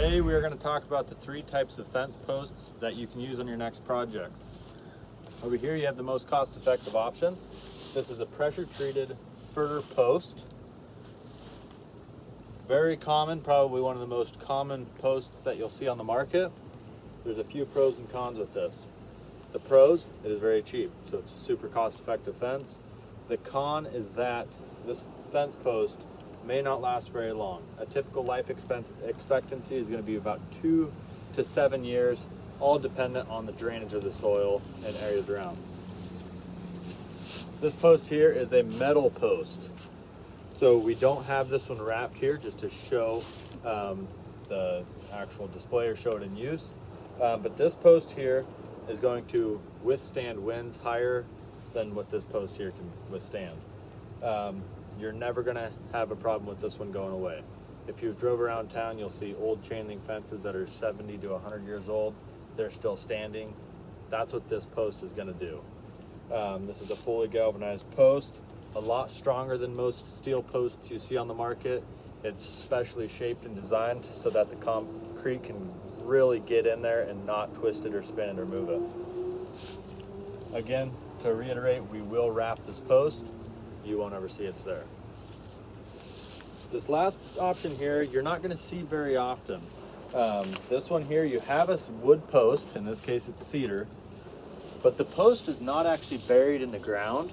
Today we are going to talk about the 3 types of fence posts that you can use on your next project. Over here you have the most cost-effective option. This is a pressure-treated fir post. Very common, probably one of the most common posts that you'll see on the market. There's a few pros and cons with this. The pros, it is very cheap, so it's a super cost-effective fence. The con is that this fence post may not last very long. A typical life expectancy is going to be about 2 to 7 years, all dependent on the drainage of the soil and areas around. This post here is a metal post. So we don't have this one wrapped here just to show the actual display or show it in use. But this post here is going to withstand winds higher than what this post here can withstand. You're never going to have a problem with this one going away. If you've drove around town, you'll see old chain link fences that are 70 to 100 years old. They're still standing. That's what this post is going to do. This is a fully galvanized post, a lot stronger than most steel posts you see on the market. It's specially shaped and designed so that the concrete can really get in there and not twist it or spin it or move it. Again, to reiterate, we will wrap this post. You won't ever see it's there. This last option here, you're not going to see very often. This one here, you have a wood post, in this case it's cedar, but the post is not actually buried in the ground.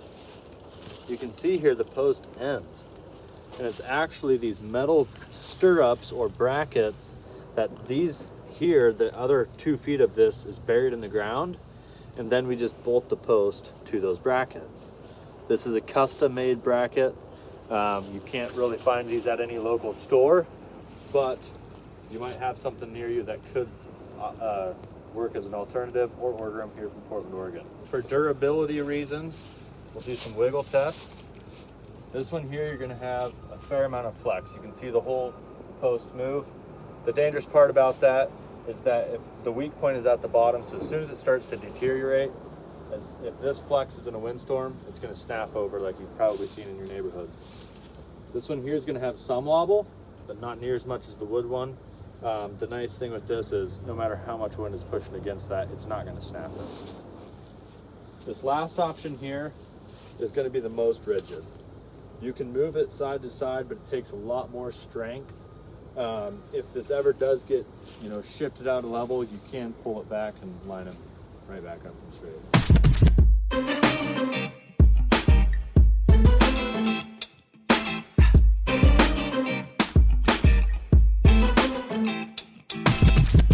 You can see here the post ends, and it's actually these metal stirrups or brackets that these here, the other 2 feet of this is buried in the ground, and then we just bolt the post to those brackets. This is a custom made bracket. You can't really find these at any local store, but you might have something near you that could work as an alternative, or order them here from Portland, Oregon. For durability reasons, we'll do some wiggle tests. This one here, you're gonna have a fair amount of flex. You can see the whole post move. The dangerous part about that is that if the weak point is at the bottom, so as soon as it starts to deteriorate, if this flexes in a windstorm, it's going to snap over like you've probably seen in your neighborhood. This one here is going to have some wobble, but not near as much as the wood one. The nice thing with this is no matter how much wind is pushing against that, it's not going to snap it. This last option here is going to be the most rigid. You can move it side to side, but it takes a lot more strength. If this ever does get, shifted out of level, you can pull it back and line it right back up and straight.